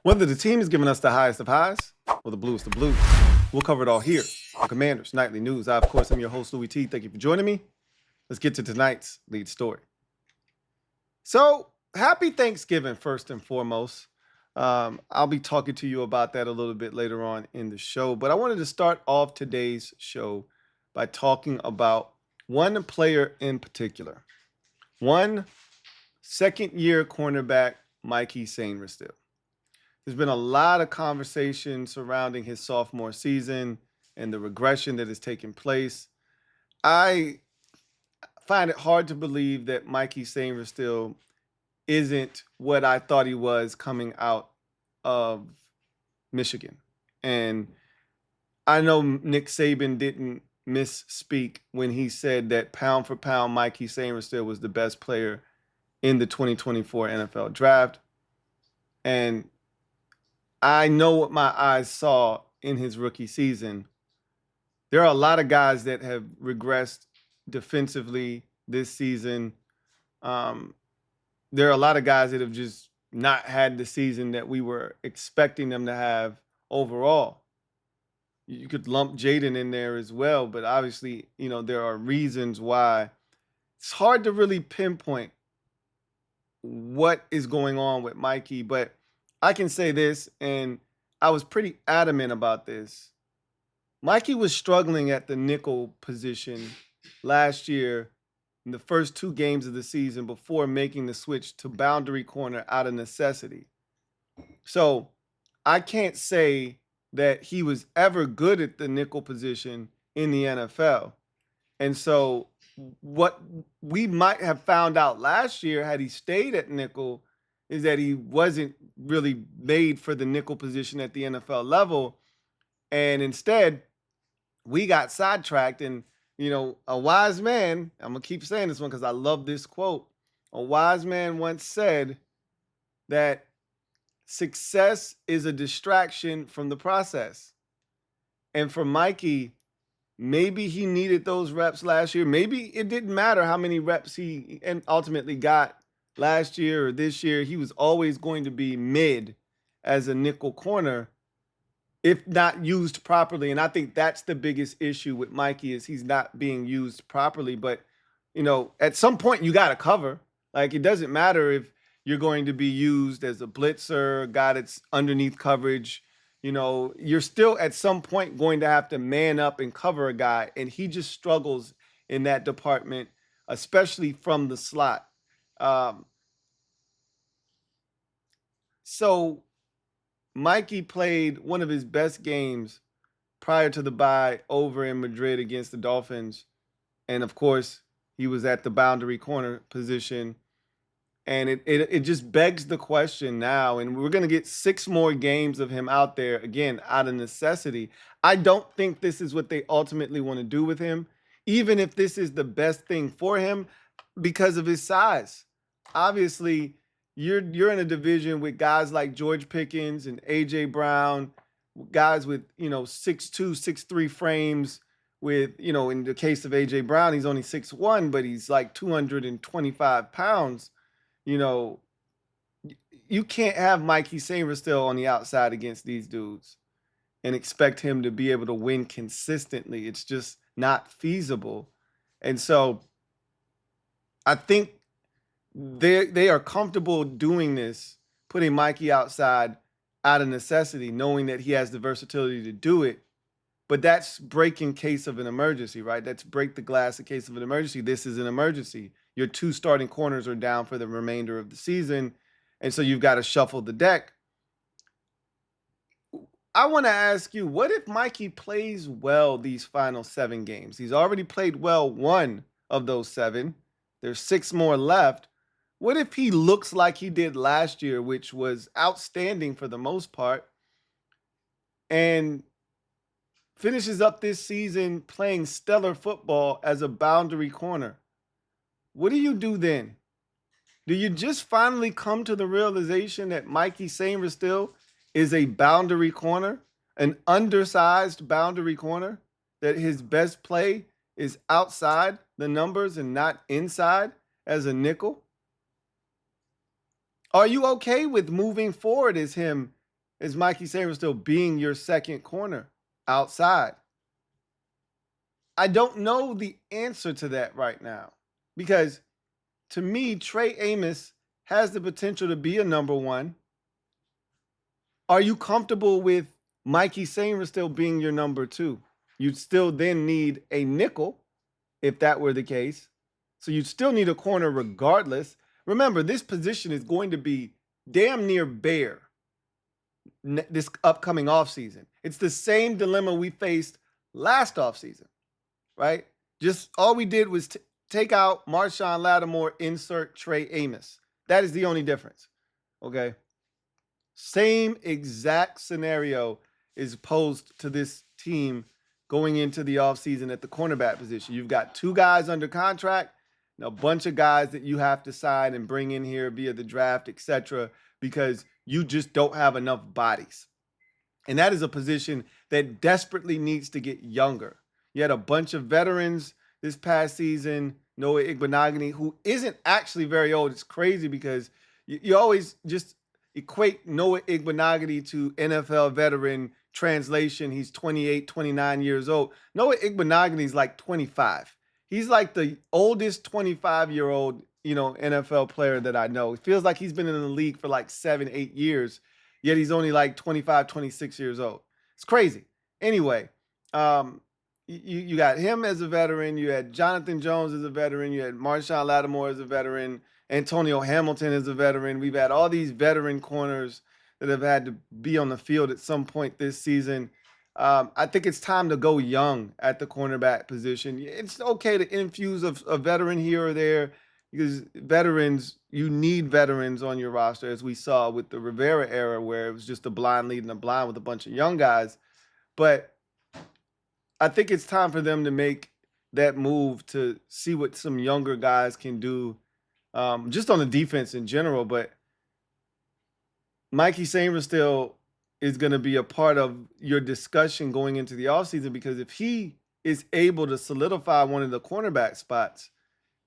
Whether the team is giving us the highest of highs or the bluest of blues, we'll cover it all here on Commanders Nightly News. I, of course, am your host, Louie T. Thank you for joining me. Let's get to tonight's lead story. So, happy Thanksgiving, first and foremost. I'll be talking to you about that a little bit later on in the show. But I wanted to start off today's show by talking about one player in particular. One second-year cornerback, Mikey Sainristil. There's been a lot of conversation surrounding his sophomore season and the regression that has taken place. I find it hard to believe that Mikey Sainristil isn't what I thought he was coming out of Michigan. And I know Nick Saban didn't misspeak when he said that pound for pound, Mikey Sainristil was the best player in the 2024 NFL draft. And I know what my eyes saw in his rookie season. There are a lot of guys that have regressed defensively this season. There are a lot of guys that have just not had the season that we were expecting them to have overall. You could lump Jaden in there as well, but obviously, there are reasons why it's hard to really pinpoint what is going on with Mikey, but I can say this, and I was pretty adamant about this. Mikey was struggling at the nickel position last year in the first 2 games of the season before making the switch to boundary corner out of necessity. So I can't say that he was ever good at the nickel position in the NFL. And so what we might have found out last year had he stayed at nickel is that he wasn't really made for the nickel position at the NFL level. And instead, we got sidetracked. And, a wise man, I'm going to keep saying this one because I love this quote. A wise man once said that success is a distraction from the process. And for Mikey, maybe he needed those reps last year. Maybe it didn't matter how many reps he ultimately got last year or this year. He was always going to be mid as a nickel corner if not used properly. And I think that's the biggest issue with Mikey is he's not being used properly. But, at some point you got to cover. Like, it doesn't matter if you're going to be used as a blitzer, a guy that's underneath coverage. You're still at some point going to have to man up and cover a guy. And he just struggles in that department, especially from the slot. So Mikey played one of his best games prior to the bye over in Madrid against the Dolphins. And of course, he was at the boundary corner position. And it just begs the question now, and we're going to get 6 more games of him out there, again, out of necessity. I don't think this is what they ultimately want to do with him, even if this is the best thing for him because of his size. Obviously, you're in a division with guys like George Pickens and A.J. Brown, guys with, 6'2", 6'3" frames with, in the case of A.J. Brown, he's only 6'1", but he's like 225 pounds. You can't have Mikey Sainristil on the outside against these dudes and expect him to be able to win consistently. It's just not feasible. And so I think they are comfortable doing this, putting Mikey outside out of necessity, knowing that he has the versatility to do it. But that's break in case of an emergency, right? That's break the glass in case of an emergency. This is an emergency. Your 2 starting corners are down for the remainder of the season, and so you've got to shuffle the deck. I want to ask you, what if Mikey plays well these final 7 games? He's already played well 1 of those 7. There's 6 more left. What if he looks like he did last year, which was outstanding for the most part, and finishes up this season playing stellar football as a boundary corner? What do you do then? Do you just finally come to the realization that Mikey Sainristil is a boundary corner, an undersized boundary corner, that his best play is outside the numbers and not inside as a nickel? Are you okay with moving forward as him is Mikey Sainristil being your second corner outside? I don't know the answer to that right now because to me, Trey Amos has the potential to be a number one. Are you comfortable with Mikey Sainristil being your number two? You'd still then need a nickel if that were the case. So you'd still need a corner regardless. Remember, this position is going to be damn near bare this upcoming offseason. It's the same dilemma we faced last offseason, right? Just all we did was take out Marshawn Lattimore, insert Trey Amos. That is the only difference, okay? Same exact scenario is posed to this team going into the offseason at the cornerback position. You've got two guys under contract and a bunch of guys that you have to sign and bring in here via the draft, etc., because you just don't have enough bodies. And that is a position that desperately needs to get younger. You had a bunch of veterans this past season, Noah Igbenogany, who isn't actually very old. It's crazy because you always just equate Noah Igbenogany to NFL veteran. Translation, he's 28, 29 years old. Noah Igbenogany is like 25. He's like the oldest 25-year-old, NFL player that I know. It feels like he's been in the league for like 7, 8 years, yet he's only like 25, 26 years old. It's crazy. Anyway, you got him as a veteran. You had Jonathan Jones as a veteran. You had Marshawn Lattimore as a veteran. Antonio Hamilton as a veteran. We've had all these veteran corners that have had to be on the field at some point this season. I think it's time to go young at the cornerback position. It's okay to infuse a veteran here or there because veterans, you need veterans on your roster, as we saw with the Rivera era where it was just a blind leading a blind with a bunch of young guys. But I think it's time for them to make that move to see what some younger guys can do, just on the defense in general. But Mikey Sainristil is going to be a part of your discussion going into the offseason because if he is able to solidify one of the cornerback spots,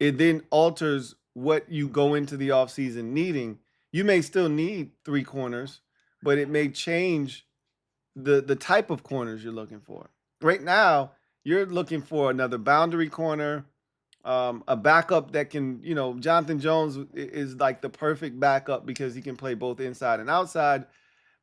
it then alters what you go into the offseason needing. You may still need 3 corners, but it may change the type of corners you're looking for. Right now, you're looking for another boundary corner, a backup that can, Jonathan Jones is like the perfect backup because he can play both inside and outside.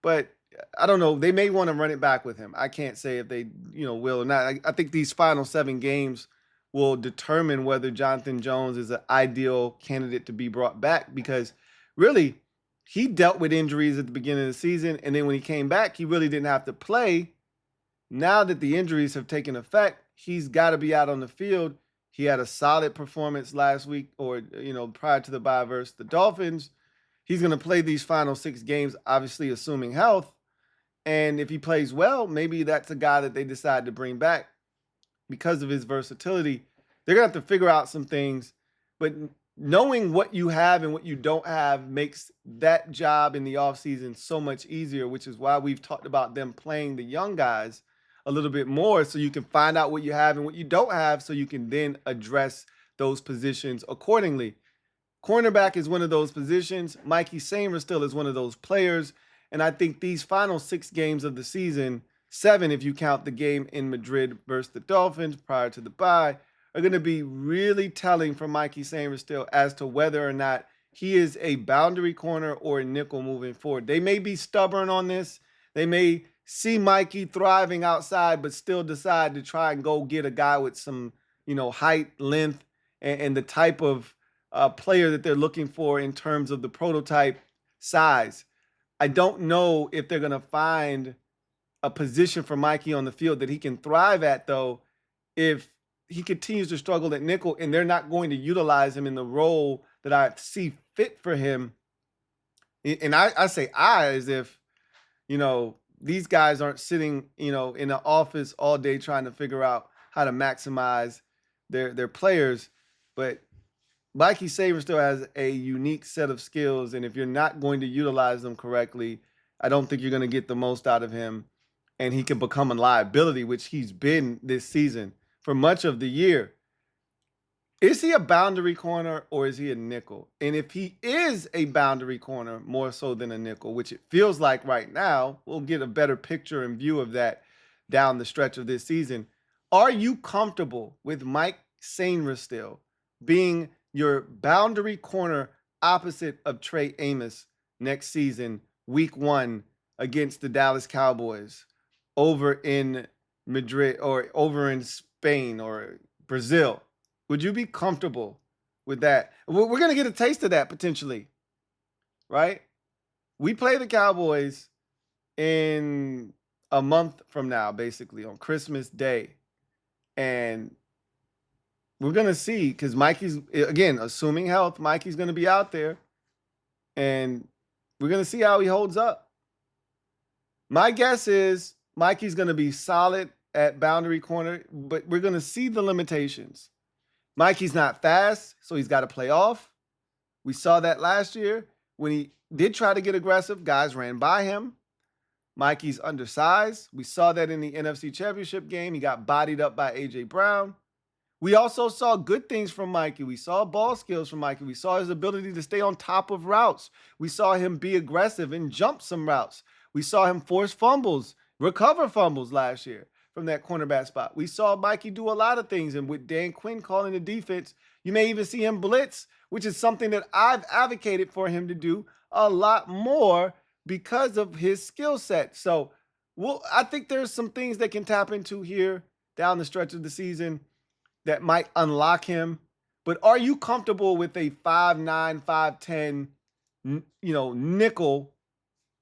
But I don't know. They may want to run it back with him. I can't say if they, will or not. I think these final 7 games will determine whether Jonathan Jones is an ideal candidate to be brought back because really he dealt with injuries at the beginning of the season. And then when he came back, he really didn't have to play. Now that the injuries have taken effect, he's got to be out on the field. He had a solid performance last week or, prior to the bye versus the Dolphins. He's going to play these final 6 games, obviously assuming health. And if he plays well, maybe that's a guy that they decide to bring back because of his versatility. They're going to have to figure out some things. But knowing what you have and what you don't have makes that job in the offseason so much easier, which is why we've talked about them playing the young guys a little bit more so you can find out what you have and what you don't have so you can then address those positions accordingly. Cornerback is one of those positions. Mikey Sainristil is one of those players. And I think these final 6 games of the season, 7 if you count the game in Madrid versus the Dolphins prior to the bye, are going to be really telling for Mikey Sainristil as to whether or not he is a boundary corner or a nickel moving forward. They may be stubborn on this. They may see Mikey thriving outside, but still decide to try and go get a guy with some, height, length, and the type of player that they're looking for in terms of the prototype size. I don't know if they're going to find a position for Mikey on the field that he can thrive at, though, if he continues to struggle at nickel and they're not going to utilize him in the role that I see fit for him. And I say as if, these guys aren't sitting, in an office all day trying to figure out how to maximize their players. But Mikey Sainristil has a unique set of skills, and if you're not going to utilize them correctly, I don't think you're going to get the most out of him, and he can become a liability, which he's been this season for much of the year. Is he a boundary corner or is he a nickel? And if he is a boundary corner more so than a nickel, which it feels like right now, we'll get a better picture and view of that down the stretch of this season. Are you comfortable with Mike Sainristil being your boundary corner opposite of Trey Amos next season, week 1 against the Dallas Cowboys over in Madrid or over in Spain or Brazil? Would you be comfortable with that? We're going to get a taste of that potentially, right? We play the Cowboys in a month from now, basically on Christmas Day. And we're going to see, because Mikey's, again, assuming health, Mikey's going to be out there. And we're going to see how he holds up. My guess is Mikey's going to be solid at boundary corner, but we're going to see the limitations. Mikey's not fast, so he's got to play off. We saw that last year. When he did try to get aggressive, guys ran by him. Mikey's undersized. We saw that in the NFC Championship game. He got bodied up by A.J. Brown. We also saw good things from Mikey. We saw ball skills from Mikey. We saw his ability to stay on top of routes. We saw him be aggressive and jump some routes. We saw him force fumbles, recover fumbles last year from that cornerback spot. We saw Mikey do a lot of things, and with Dan Quinn calling the defense, you may even see him blitz, which is something that I've advocated for him to do a lot more because of his skill set. So I think there's some things that can tap into here down the stretch of the season that might unlock him. But are you comfortable with a 5'9", 5'10", nickel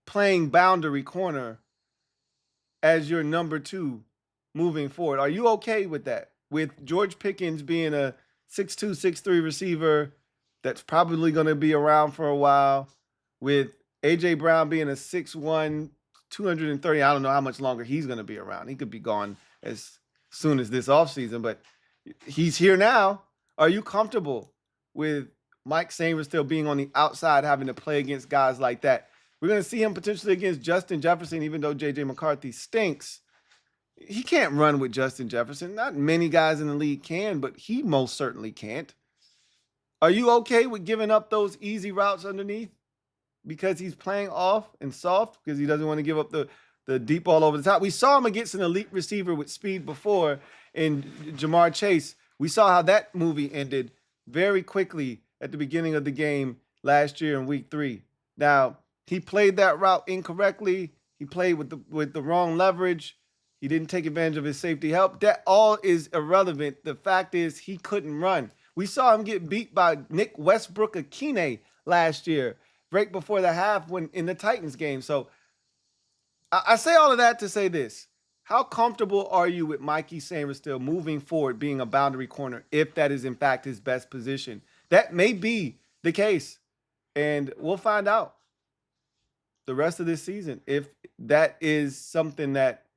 playing boundary corner as your number 2 moving forward? Are you okay with that? With George Pickens being a 6'2", 6'3" receiver that's probably going to be around for a while, with A.J. Brown being a 6'1", 230, I don't know how much longer he's going to be around. He could be gone as soon as this offseason, but he's here now. Are you comfortable with Mike Sainristil being on the outside, having to play against guys like that? We're going to see him potentially against Justin Jefferson, even though J.J. McCarthy stinks. He can't run with Justin Jefferson. Not many guys in the league can, but he most certainly can't. Are you okay with giving up those easy routes underneath because he's playing off and soft because he doesn't want to give up the deep ball over the top? We saw him against an elite receiver with speed before in Jamar Chase. We saw how that movie ended very quickly at the beginning of the game last year in week 3. Now, he played that route incorrectly. He played with the wrong leverage. He didn't take advantage of his safety help. That all is irrelevant. The fact is he couldn't run. We saw him get beat by Nick Westbrook-Akine last year, right before the half when in the Titans game. So I say all of that to say this. How comfortable are you with Mikey Sainristil moving forward being a boundary corner if that is in fact his best position? That may be the case, and we'll find out the rest of this season if that is something that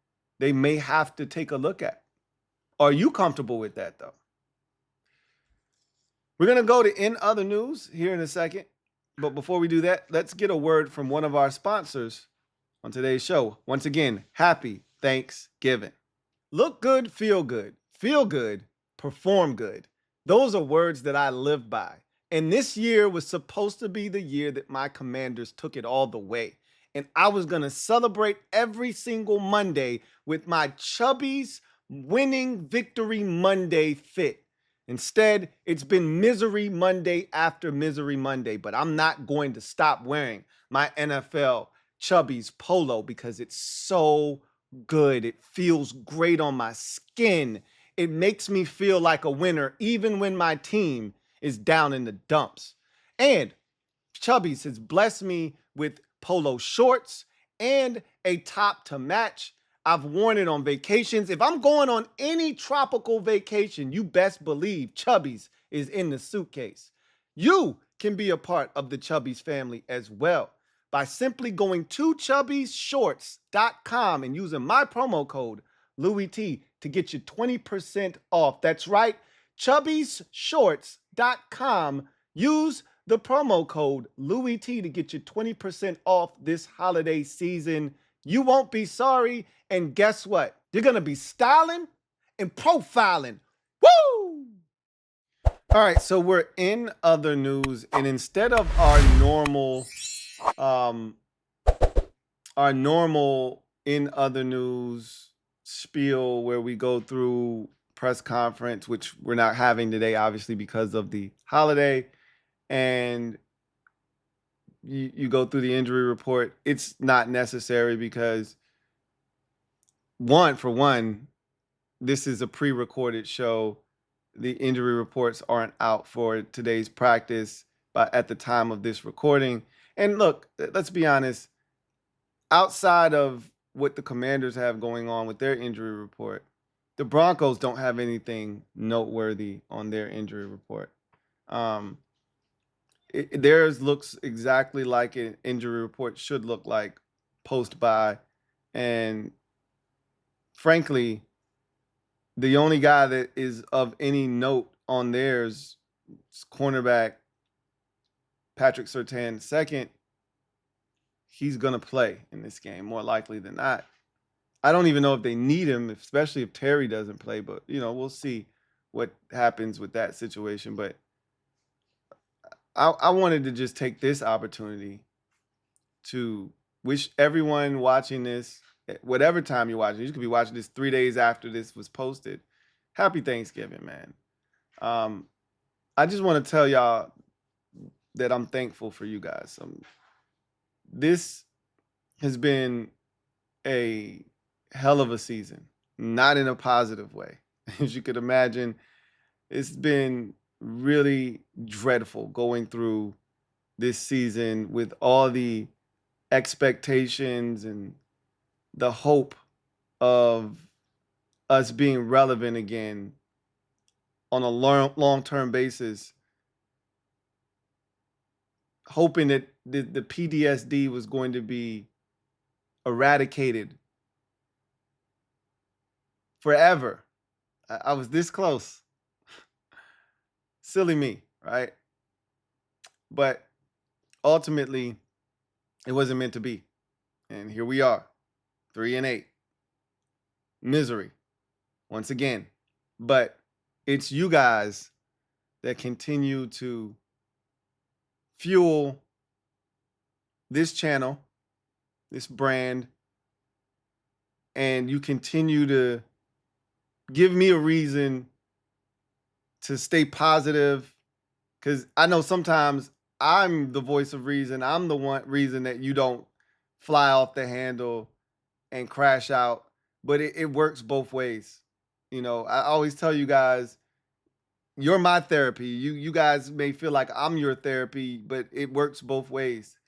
they may have to take a look at. Are you comfortable with that, though? We're going to go to In Other News here in a second. But before we do that, let's get a word from one of our sponsors on today's show. Once again, happy Thanksgiving. Look good, feel good. Feel good, perform good. Those are words that I live by. And this year was supposed to be the year that my Commanders took it all the way. And I was going to celebrate every single Monday with my Chubbies winning Victory Monday fit. Instead, it's been Misery Monday after Misery Monday, but I'm not going to stop wearing my NFL Chubbies polo because it's so good. It feels great on my skin. It makes me feel like a winner even when my team is down in the dumps. And Chubbies has blessed me with polo shorts and a top to match. I've worn it on vacations. If I'm going on any tropical vacation, you best believe Chubbies is in the suitcase. You can be a part of the Chubbies family as well by simply going to chubbiesshorts.com and using my promo code LouieT to get you 20% off. That's right, chubbiesshorts.com. Use the promo code LouieT to get you 20% off this holiday season. You won't be sorry. And guess what? You're going to be styling and profiling. Woo! All right, so we're in other news, and instead of um, our normal in other news spiel where we go through press conference, which we're not having today, obviously because of the holiday, and you go through the injury report. It's not necessary because for one, this is a pre-recorded show. The injury reports aren't out for today's practice, but at the time of this recording. And look, let's be honest, outside of what the Commanders have going on with their injury report, the Broncos don't have anything noteworthy on their injury report. Um, theirs looks exactly like an injury report should look like post bye. And frankly, the only guy that is of any note on theirs is cornerback Patrick Surtain second. He's going to play in this game more likely than not. I don't even know if they need him, especially if Terry doesn't play, but we'll see what happens with that situation. But I wanted to just take this opportunity to wish everyone watching this, at whatever time you're watching, you could be watching this 3 days after this was posted. Happy Thanksgiving, man. I just want to tell y'all that I'm thankful for you guys. This has been a hell of a season, not in a positive way. As you could imagine, it's been really dreadful going through this season with all the expectations and the hope of us being relevant again on a long-term basis, hoping that the PTSD was going to be eradicated forever. I was this close. Silly me, right? But ultimately, it wasn't meant to be. And here we are, 3-8. Misery, once again. But it's you guys that continue to fuel this channel, this brand, and you continue to give me a reason to stay positive, because I know sometimes I'm the voice of reason. I'm the one reason that you don't fly off the handle and crash out, but it works both ways. I always tell you guys, you're my therapy. You guys may feel like I'm your therapy, but it works both ways.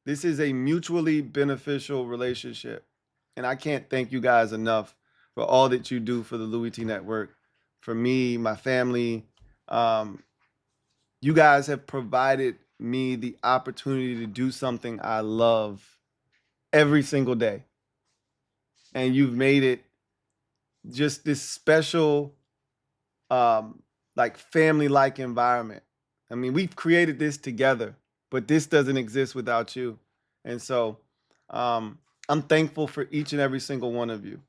This is a mutually beneficial relationship. And I can't thank you guys enough for all that you do for the Louie T Network, for me, my family. You guys have provided me the opportunity to do something I love every single day. And you've made it just this special, like family-like environment. I mean, we've created this together, but this doesn't exist without you. And so I'm thankful for each and every single one of you.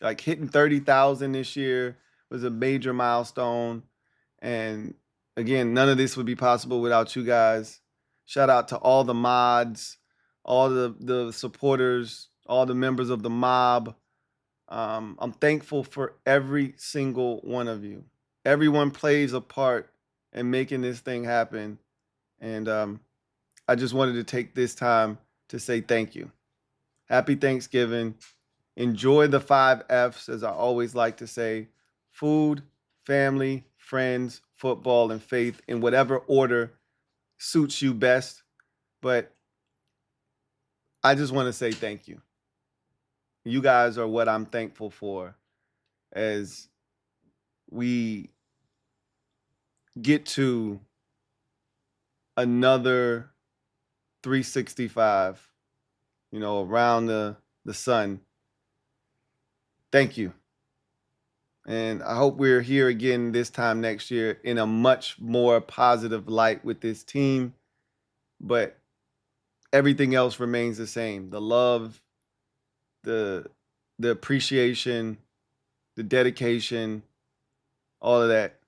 Like hitting 30,000 this year was a major milestone. And again, none of this would be possible without you guys. Shout out to all the mods, all the supporters, all the members of the mob. I'm thankful for every single one of you. Everyone plays a part in making this thing happen. And I just wanted to take this time to say thank you. Happy Thanksgiving. Enjoy the 5 F's, as I always like to say: food, family, friends, football, and faith, in whatever order suits you best. But I just want to say thank you. You guys are what I'm thankful for as we get to another 365, around the sun. Thank you. And I hope we're here again this time next year in a much more positive light with this team. But everything else remains the same. The love, the appreciation, the dedication, all of that.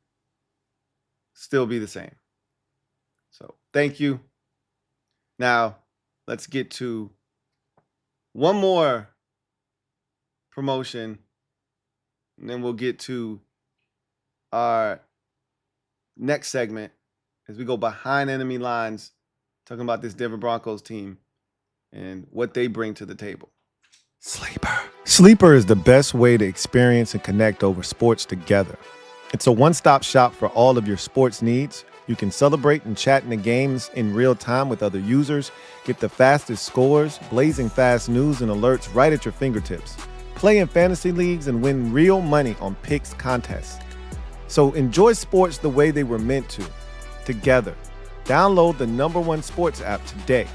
still be the same. So thank you. Now let's get to one more promotion, and then we'll get to our next segment as we go behind enemy lines, talking about this Denver Broncos team and what they bring to the table. Sleeper. Sleeper is the best way to experience and connect over sports together. It's a one-stop shop for all of your sports needs. You can celebrate and chat in the games in real time with other users, get the fastest scores, blazing fast news and alerts right at your fingertips. Play in fantasy leagues and win real money on picks contests. So enjoy sports the way they were meant to, together. Download the #1 sports app today.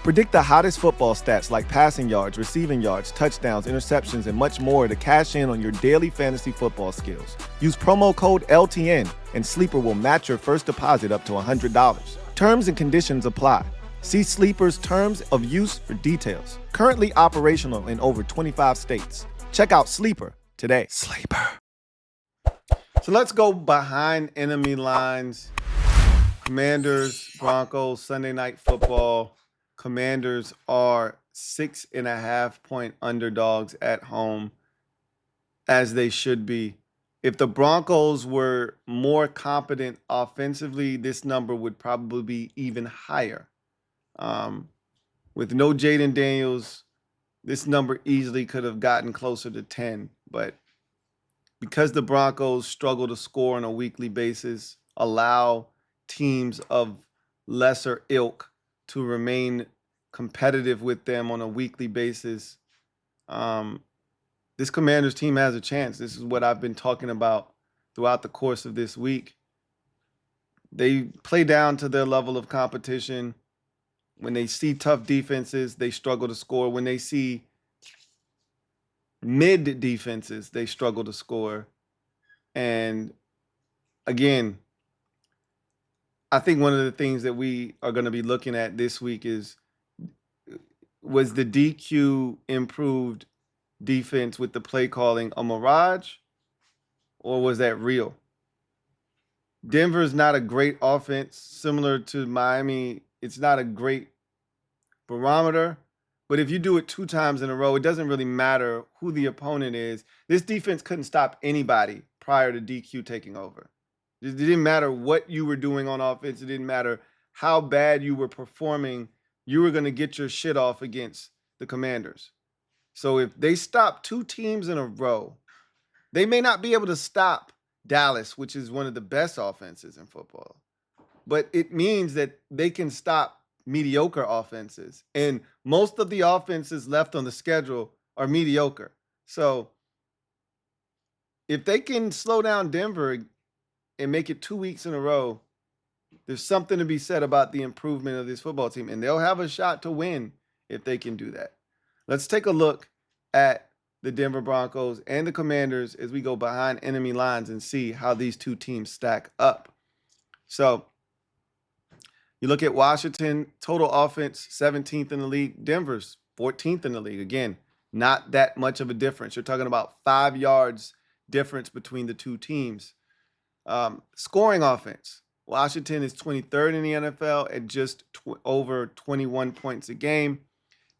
Predict the hottest football stats like passing yards, receiving yards, touchdowns, interceptions, and much more to cash in on your daily fantasy football skills. Use promo code LTN and Sleeper will match your first deposit up to $100. Terms and conditions apply. See Sleeper's terms of use for details. Currently operational in over 25 states. Check out Sleeper today. Sleeper. So let's go behind enemy lines. Commanders, Broncos, Sunday Night Football. Commanders are 6.5-point underdogs at home, as they should be. If the Broncos were more competent offensively, this number would probably be even higher. With no Jaden Daniels, this number easily could have gotten closer to 10. But because the Broncos struggle to score on a weekly basis, allow teams of lesser ilk to remain competitive with them on a weekly basis, this Commanders team has a chance. This is what I've been talking about throughout the course of this week. They play down to their level of competition. When they see tough defenses, they struggle to score. When they see mid defenses, they struggle to score. And again, I think one of the things that we are going to be looking at this week was the DQ improved defense with the play calling a mirage, or was that real? Denver is not a great offense. Similar to Miami, it's not a great barometer. But if you do it 2 times in a row, it doesn't really matter who the opponent is. This defense couldn't stop anybody prior to DQ taking over. It didn't matter what you were doing on offense. It didn't matter how bad you were performing. You were going to get your shit off against the Commanders. So if they stop 2 teams in a row, they may not be able to stop Dallas, which is one of the best offenses in football. But it means that they can stop mediocre offenses. And most of the offenses left on the schedule are mediocre. So if they can slow down Denver and make it 2 weeks in a row, there's something to be said about the improvement of this football team. And they'll have a shot to win if they can do that. Let's take a look at the Denver Broncos and the Commanders as we go behind enemy lines and see how these 2 teams stack up. So you look at Washington, total offense, 17th in the league. Denver's 14th in the league. Again, not that much of a difference. You're talking about 5 yards difference between the 2 teams. Scoring offense. Washington is 23rd in the NFL at just over 21 points a game.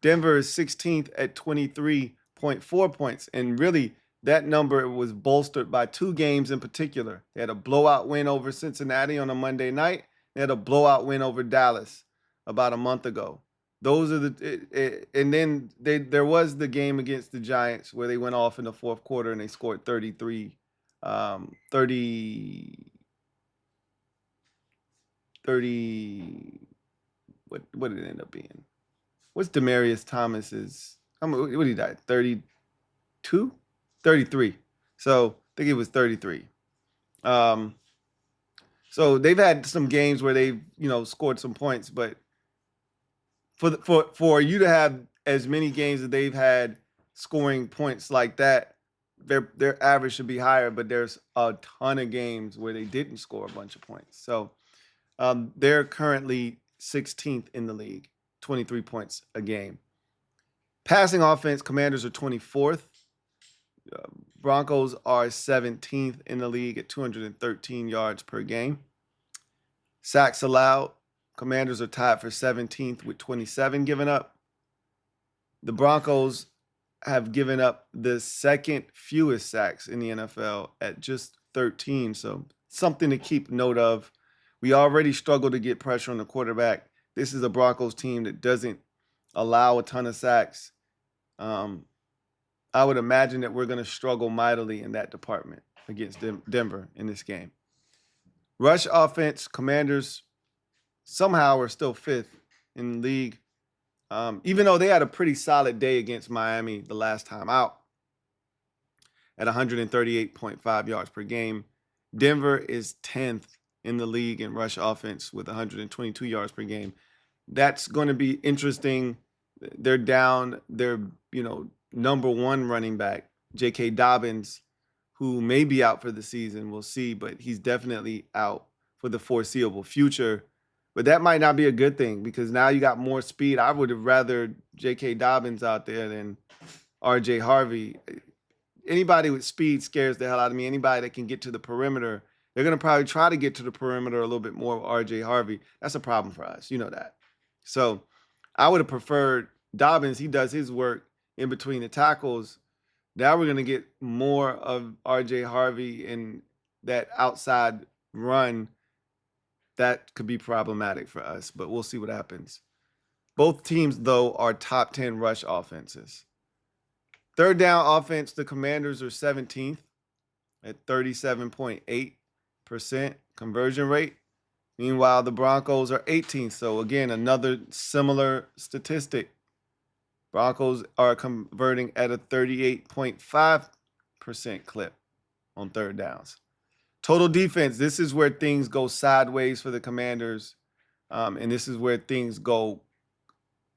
Denver is 16th at 23.4 points. And really, that number was bolstered by 2 games in particular. They had a blowout win over Cincinnati on a Monday night. They had a blowout win over Dallas about a month ago. Those are and then there was the game against the Giants where they went off in the 4th quarter and they scored 30, what did it end up being? What's Demaryius Thomas's? What did he die? 32? 33. So I think it was 33. So they've had some games where they've, scored some points, but for you to have as many games that they've had scoring points like that, their average should be higher, but there's a ton of games where they didn't score a bunch of points. So they're currently 16th in the league, 23 points a game. Passing offense, Commanders are 24th. Broncos are 17th in the league at 213 yards per game. Sacks allowed, Commanders are tied for 17th with 27 given up. The Broncos have given up the second fewest sacks in the NFL at just 13. So something to keep note of. We already struggle to get pressure on the quarterback. This is a Broncos team that doesn't allow a ton of sacks. I would imagine that we're going to struggle mightily in that department against Denver in this game. Rush offense, Commanders somehow are still 5th in the league. Even though they had a pretty solid day against Miami the last time out at 138.5 yards per game. Denver is 10th in the league in rush offense with 122 yards per game. That's going to be interesting. They're down their, number one running back, J.K. Dobbins, who may be out for the season. We'll see, but he's definitely out for the foreseeable future. But that might not be a good thing because now you got more speed. I would have rather J.K. Dobbins out there than R.J. Harvey. Anybody with speed scares the hell out of me. Anybody that can get to the perimeter, they're going to probably try to get to the perimeter a little bit more with R.J. Harvey. That's a problem for us. You know that. So I would have preferred Dobbins. He does his work in between the tackles. Now we're going to get more of R.J. Harvey in that outside run. That could be problematic for us, but we'll see what happens. Both teams, though, are top 10 rush offenses. Third down offense, the Commanders are 17th at 37.8% conversion rate. Meanwhile, the Broncos are 18th. So, again, another similar statistic. Broncos are converting at a 38.5% clip on third downs. Total defense, this is where things go sideways for the Commanders. And this is where things go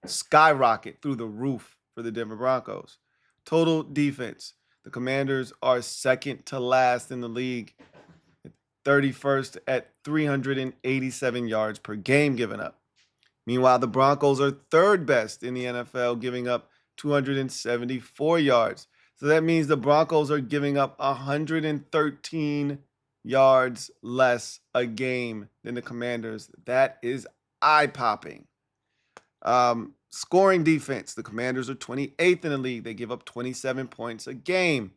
skyrocket through the roof for the Denver Broncos. Total defense, the Commanders are second to last in the league, 31st at 387 yards per game given up. Meanwhile, the Broncos are third best in the NFL, giving up 274 yards. So that means the Broncos are giving up 113 yards less a game than the Commanders. That is eye-popping. Scoring defense, the Commanders are 28th in the league. They give up 27 points a game.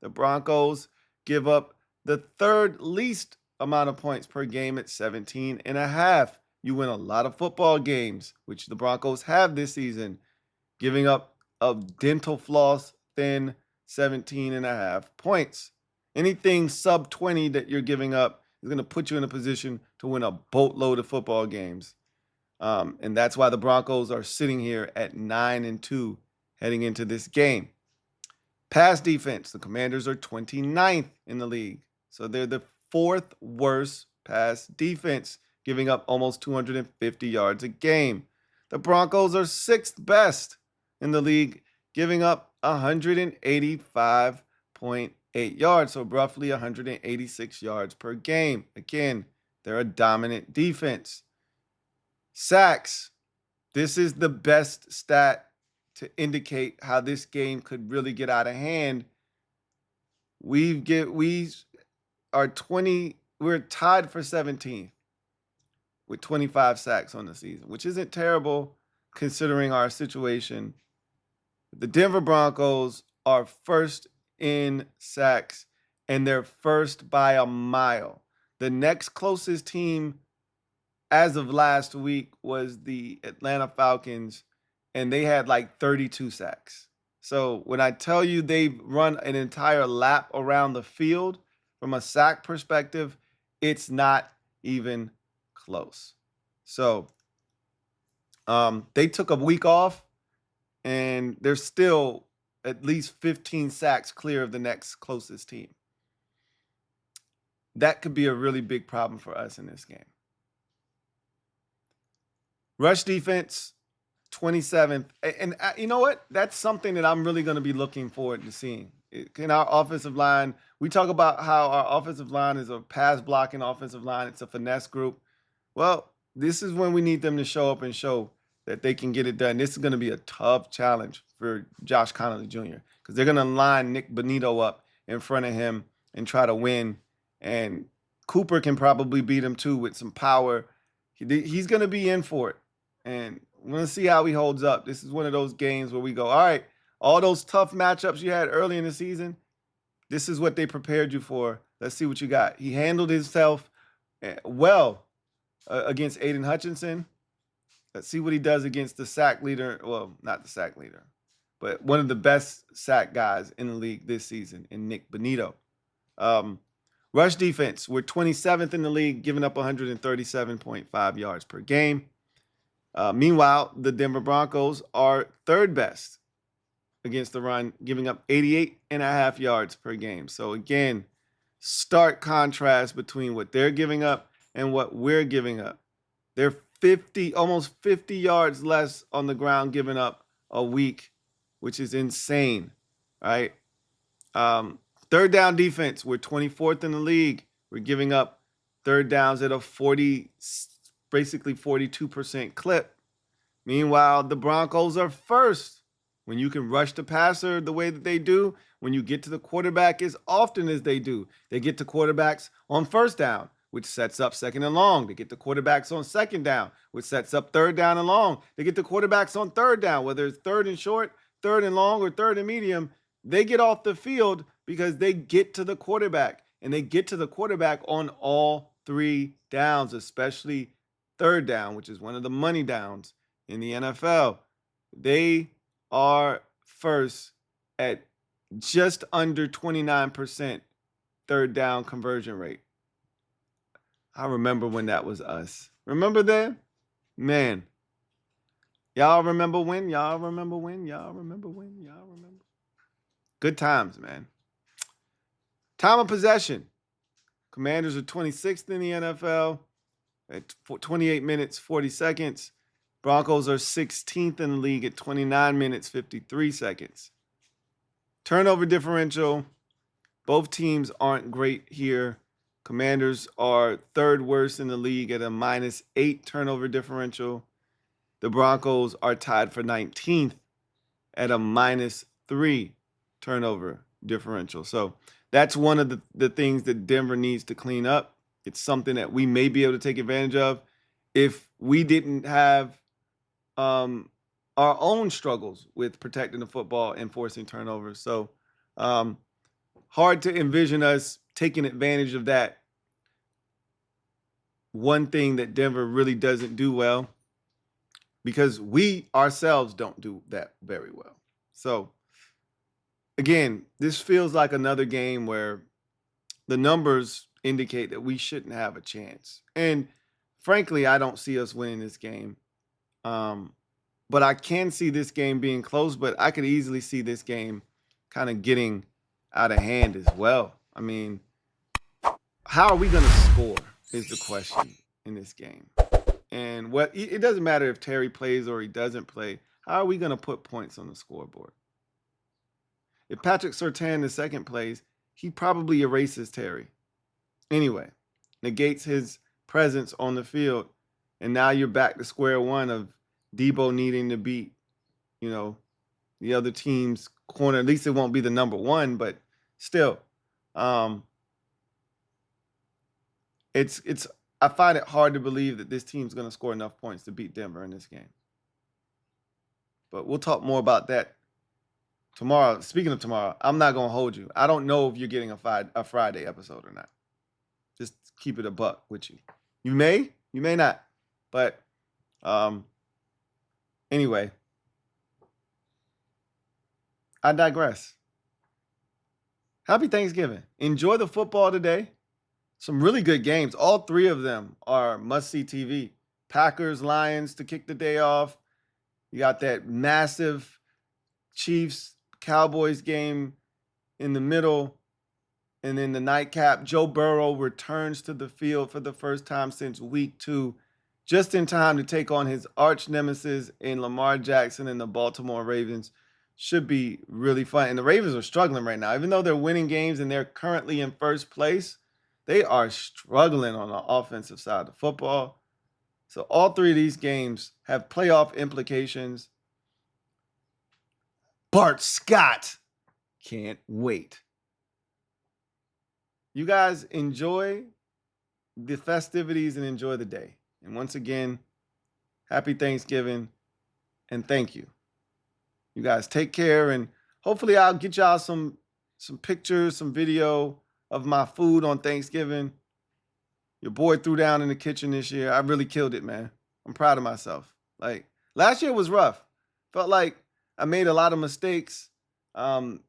The Broncos give up the third least amount of points per game at 17.5. You win a lot of football games, which the Broncos have this season, giving up a dental floss thin 17.5 points. Anything sub 20 that you're giving up is going to put you in a position to win a boatload of football games. And that's why the Broncos are sitting here at 9-2 heading into this game. Pass defense, the Commanders are 29th in the league. So they're the fourth worst pass defense, giving up almost 250 yards a game. The Broncos are sixth best in the league, giving up 185.8 yards, so roughly 186 yards per game. Again, they're a dominant defense. Sacks. This is the best stat to indicate how this game could really get out of hand. We're tied for 17th with 25 sacks on the season, which isn't terrible considering our situation. The Denver Broncos are first in sacks, and they're first by a mile. The next closest team as of last week was the Atlanta Falcons, and they had like 32 sacks. So when I tell you they've run an entire lap around the field from a sack perspective, it's not even close. So they took a week off, and they're still at least 15 sacks clear of the next closest team. That could be a really big problem for us in this game. Rush defense, 27th. And you know what? That's something that I'm really going to be looking forward to seeing. In our offensive line, we talk about how our offensive line is a pass blocking offensive line. It's a finesse group. Well, this is when we need them to show up and show that they can get it done. This is going to be a tough challenge for Josh Connolly Jr. because they're going to line Nick Bonito up in front of him and try to win. And Cooper can probably beat him too with some power. He's going to be in for it. And we're going to see how he holds up. This is one of those games where we go, all right, all those tough matchups you had early in the season, this is what they prepared you for. Let's see what you got. He handled himself well against Aiden Hutchinson. Let's see what he does against the sack leader. Well, not the sack leader, but one of the best sack guys in the league this season in Nick Bonito. Rush defense, we're 27th in the league, giving up 137.5 yards per game. Meanwhile, the Denver Broncos are third best against the run, giving up 88.5 yards per game. So again, stark contrast between what they're giving up and what we're giving up. They're almost 50 yards less on the ground given up a week, which is insane, right? Third down defense, we're 24th in the league. We're giving up third downs at a basically 42% clip. Meanwhile, the Broncos are first. When you can rush the passer the way that they do, when you get to the quarterback as often as they do, they get to quarterbacks on first down, which sets up second and long. They get to quarterbacks on second down, which sets up third down and long. They get to quarterbacks on third down, whether it's third and short, third and long, or third and medium. They get off the field because they get to the quarterback, and they get to the quarterback on all three downs, especially third down, which is one of the money downs in the NFL. They are first at just under 29% third down conversion rate. I remember when that was us. Remember that? Man. Y'all remember when? Y'all remember when? Y'all remember when? Y'all remember? Good times, man. Time of possession. Commanders are 26th in the NFL at 28 minutes, 40 seconds. Broncos are 16th in the league at 29 minutes, 53 seconds. Turnover differential. Both teams aren't great here. Commanders are third worst in the league at a -8 turnover differential. The Broncos are tied for 19th at a -3 turnover differential. So that's one of the things that Denver needs to clean up. It's something that we may be able to take advantage of if we didn't have our own struggles with protecting the football and forcing turnovers. So hard to envision us taking advantage of that. One thing that Denver really doesn't do well, because we ourselves don't do that very well. So again, this feels like another game where the numbers indicate that we shouldn't have a chance. And frankly, I don't see us winning this game. But I can see this game being close, but I could easily see this game kind of getting out of hand as well. I mean, how are we going to score is the question in this game. And it doesn't matter if Terry plays or he doesn't play. How are we going to put points on the scoreboard? If Patrick Surtain II plays, he probably erases Terry. Anyway, negates his presence on the field. And now you're back to square one of Debo needing to beat, the other team's corner. At least it won't be the number one, but still, I find it hard to believe that this team's going to score enough points to beat Denver in this game. But we'll talk more about that tomorrow. Speaking of tomorrow, I'm not going to hold you. I don't know if you're getting a Friday episode or not. Just keep it a buck with you. You may not. But anyway, I digress. Happy Thanksgiving. Enjoy the football today. Some really good games. All three of them are must-see TV. Packers, Lions to kick the day off. You got that massive Chiefs, Cowboys game in the middle. And then the nightcap, Joe Burrow returns to the field for the first time since week 2, just in time to take on his arch nemesis in Lamar Jackson and the Baltimore Ravens. Should be really fun. And the Ravens are struggling right now. Even though they're winning games and they're currently in first place, they are struggling on the offensive side of the football. So all three of these games have playoff implications. Bart Scott. Can't wait. you guys enjoy the festivities and enjoy the day. And once again, happy Thanksgiving and thank you. You guys take care, and hopefully I'll get y'all some pictures, some video of my food on Thanksgiving. Your boy threw down in the kitchen this year. I really killed it, man. I'm proud of myself. Like, last year was rough. Felt like I made a lot of mistakes that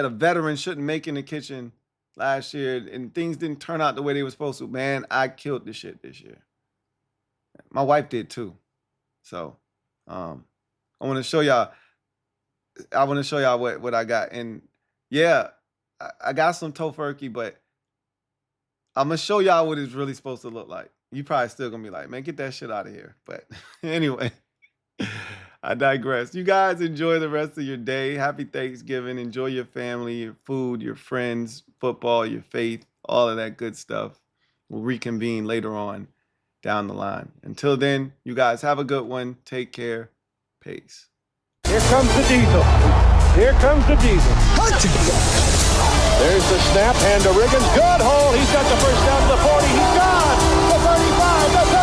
a veteran shouldn't make in the kitchen last year, and things didn't turn out the way they were supposed to. Man, I killed the shit this year. My wife did too. So I want to show y'all. I want to show y'all what I got. And yeah, I got some tofurkey, but I'm going to show y'all what it's really supposed to look like. You probably still going to be like, man, get that shit out of here. But anyway, I digress. You guys enjoy the rest of your day. Happy Thanksgiving. Enjoy your family, your food, your friends, football, your faith, all of that good stuff. We'll reconvene later on down the line. Until then, you guys have a good one. Take care. Peace. Here comes the diesel. Here comes the diesel. There's the snap, hand to Riggins. Good hole. He's got the first down to the 40. He's gone. The 35, the 30.